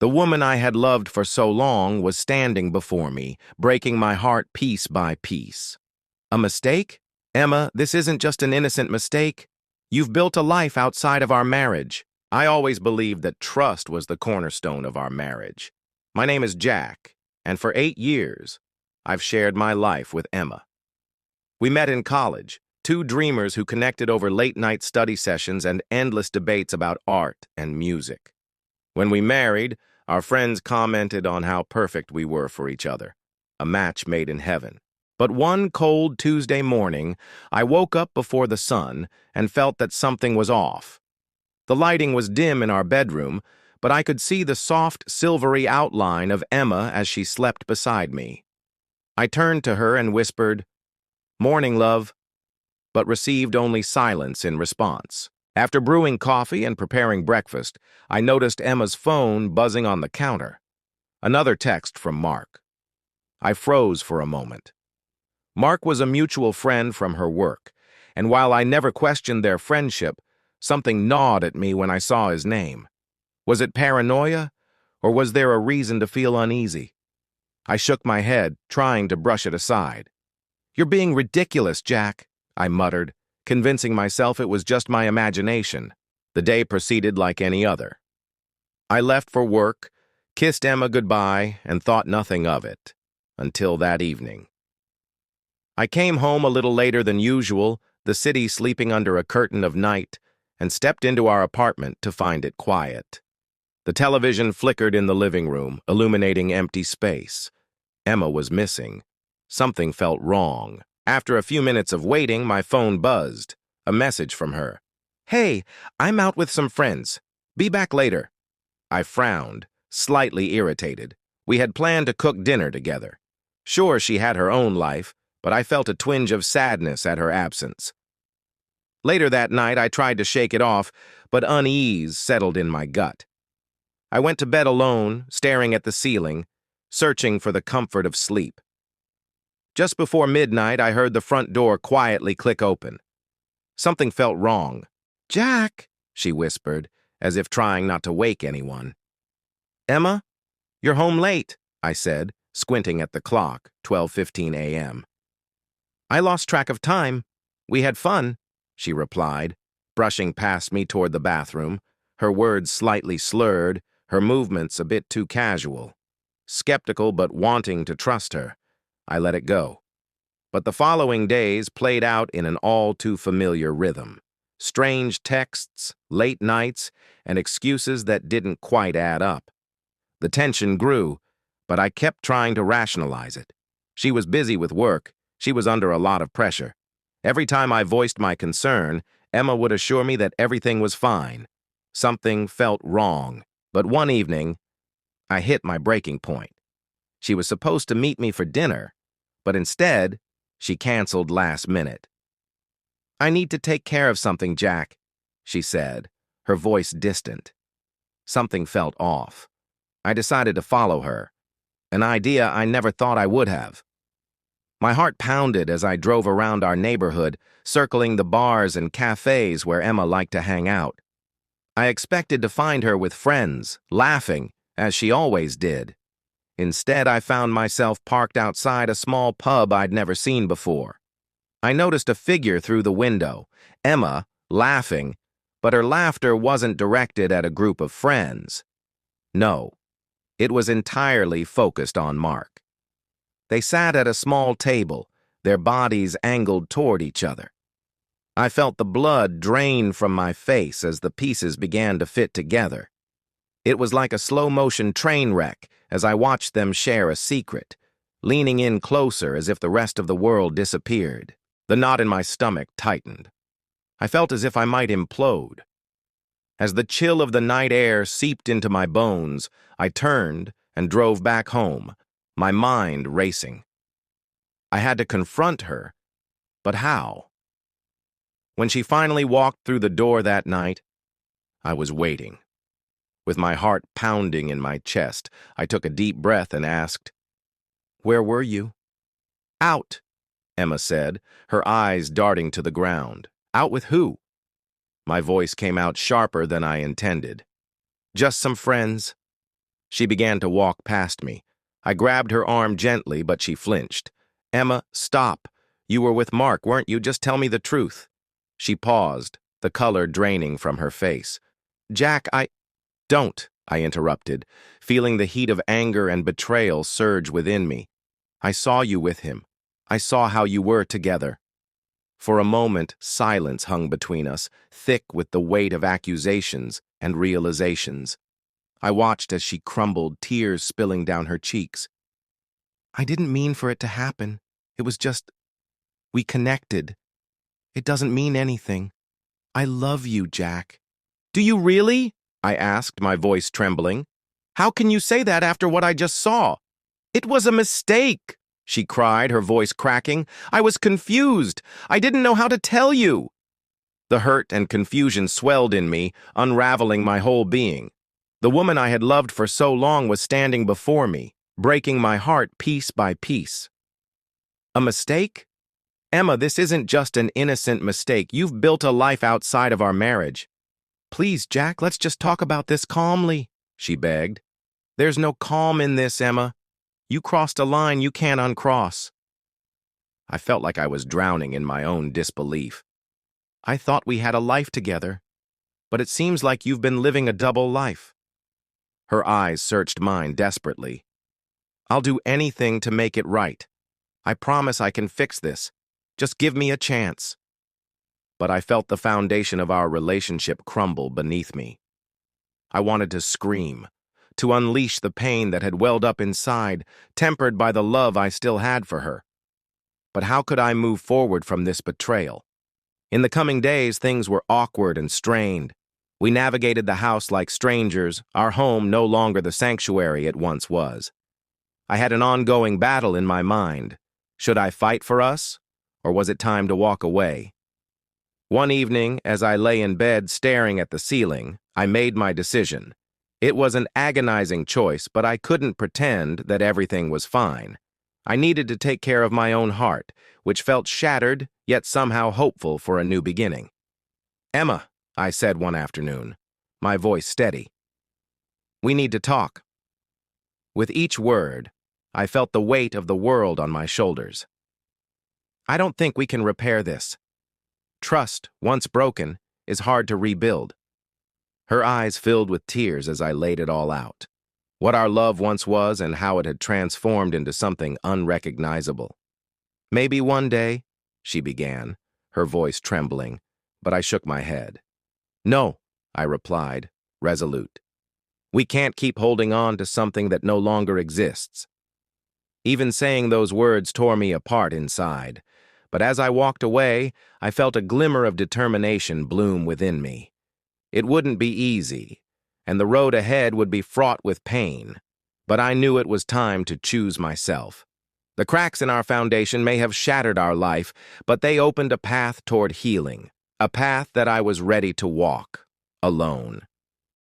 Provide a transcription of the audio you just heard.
The woman I had loved for so long was standing before me, breaking my heart piece by piece. A mistake? Emma, this isn't just an innocent mistake. You've built a life outside of our marriage. I always believed that trust was the cornerstone of our marriage. My name is Jack, and for 8 years, I've shared my life with Emma. We met in college, two dreamers who connected over late-night study sessions and endless debates about art and music. When we married, our friends commented on how perfect we were for each other, a match made in heaven. But one cold Tuesday morning, I woke up before the sun and felt that something was off. The lighting was dim in our bedroom, but I could see the soft, silvery outline of Emma as she slept beside me. I turned to her and whispered, "Morning, love," but received only silence in response. After brewing coffee and preparing breakfast, I noticed Emma's phone buzzing on the counter. Another text from Mark. I froze for a moment. Mark was a mutual friend from her work, and while I never questioned their friendship, something gnawed at me when I saw his name. Was it paranoia, or was there a reason to feel uneasy? I shook my head, trying to brush it aside. "You're being ridiculous, Jack," I muttered, convincing myself it was just my imagination. The day proceeded like any other. I left for work, kissed Emma goodbye, and thought nothing of it, until that evening. I came home a little later than usual, the city sleeping under a curtain of night, and stepped into our apartment to find it quiet. The television flickered in the living room, illuminating empty space. Emma was missing. Something felt wrong. After a few minutes of waiting, my phone buzzed. A message from her. "Hey, I'm out with some friends. Be back later." I frowned, slightly irritated. We had planned to cook dinner together. Sure, she had her own life, but I felt a twinge of sadness at her absence. Later that night, I tried to shake it off, but unease settled in my gut. I went to bed alone, staring at the ceiling, searching for the comfort of sleep. Just before midnight, I heard the front door quietly click open. Something felt wrong. "Jack," she whispered, as if trying not to wake anyone. "Emma, you're home late," I said, squinting at the clock, 12:15 a.m. "I lost track of time. We had fun," she replied, brushing past me toward the bathroom, her words slightly slurred, her movements a bit too casual. Skeptical but wanting to trust her, I let it go. But the following days played out in an all-too-familiar rhythm. Strange texts, late nights, and excuses that didn't quite add up. The tension grew, but I kept trying to rationalize it. She was busy with work. She was under a lot of pressure. Every time I voiced my concern, Emma would assure me that everything was fine. Something felt wrong. But one evening, I hit my breaking point. She was supposed to meet me for dinner, but instead, she canceled last minute. "I need to take care of something, Jack," she said, her voice distant. Something felt off. I decided to follow her, an idea I never thought I would have. My heart pounded as I drove around our neighborhood, circling the bars and cafes where Emma liked to hang out. I expected to find her with friends, laughing, as she always did. Instead, I found myself parked outside a small pub I'd never seen before. I noticed a figure through the window, Emma, laughing, but her laughter wasn't directed at a group of friends. No, it was entirely focused on Mark. They sat at a small table, their bodies angled toward each other. I felt the blood drain from my face as the pieces began to fit together. It was like a slow-motion train wreck as I watched them share a secret, leaning in closer as if the rest of the world disappeared. The knot in my stomach tightened. I felt as if I might implode. As the chill of the night air seeped into my bones, I turned and drove back home, my mind racing. I had to confront her, but how? When she finally walked through the door that night, I was waiting. With my heart pounding in my chest, I took a deep breath and asked, "Where were you?" "Out," Emma said, her eyes darting to the ground. "Out with who?" My voice came out sharper than I intended. "Just some friends." She began to walk past me. I grabbed her arm gently, but she flinched. Emma, stop. You were with Mark, weren't you? Just tell me the truth. She paused, the color draining from her face. Jack, Don't, I interrupted, feeling the heat of anger and betrayal surge within me. I saw you with him. I saw how you were together. For a moment, silence hung between us, thick with the weight of accusations and realizations. I watched as she crumbled, tears spilling down her cheeks. I didn't mean for it to happen. It was just, we connected. It doesn't mean anything. I love you, Jack. Do you really? I asked, my voice trembling. How can you say that after what I just saw? It was a mistake, she cried, her voice cracking. I was confused. I didn't know how to tell you. The hurt and confusion swelled in me, unraveling my whole being. The woman I had loved for so long was standing before me, breaking my heart piece by piece. A mistake? Emma, this isn't just an innocent mistake. You've built a life outside of our marriage. Please, Jack, let's just talk about this calmly, she begged. There's no calm in this, Emma. You crossed a line you can't uncross. I felt like I was drowning in my own disbelief. I thought we had a life together, but it seems like you've been living a double life. Her eyes searched mine desperately. I'll do anything to make it right. I promise I can fix this. Just give me a chance. But I felt the foundation of our relationship crumble beneath me. I wanted to scream, to unleash the pain that had welled up inside, tempered by the love I still had for her. But how could I move forward from this betrayal? In the coming days, things were awkward and strained. We navigated the house like strangers, our home no longer the sanctuary it once was. I had an ongoing battle in my mind. Should I fight for us, or was it time to walk away? One evening, as I lay in bed staring at the ceiling, I made my decision. It was an agonizing choice, but I couldn't pretend that everything was fine. I needed to take care of my own heart, which felt shattered, yet somehow hopeful for a new beginning. Emma, I said one afternoon, my voice steady. We need to talk. With each word, I felt the weight of the world on my shoulders. I don't think we can repair this. Trust, once broken, is hard to rebuild. Her eyes filled with tears as I laid it all out. What our love once was and how it had transformed into something unrecognizable. Maybe one day, she began, her voice trembling, but I shook my head. No, I replied, resolute. We can't keep holding on to something that no longer exists. Even saying those words tore me apart inside, but as I walked away, I felt a glimmer of determination bloom within me. It wouldn't be easy, and the road ahead would be fraught with pain, but I knew it was time to choose myself. The cracks in our foundation may have shattered our life, but they opened a path toward healing, a path that I was ready to walk, alone.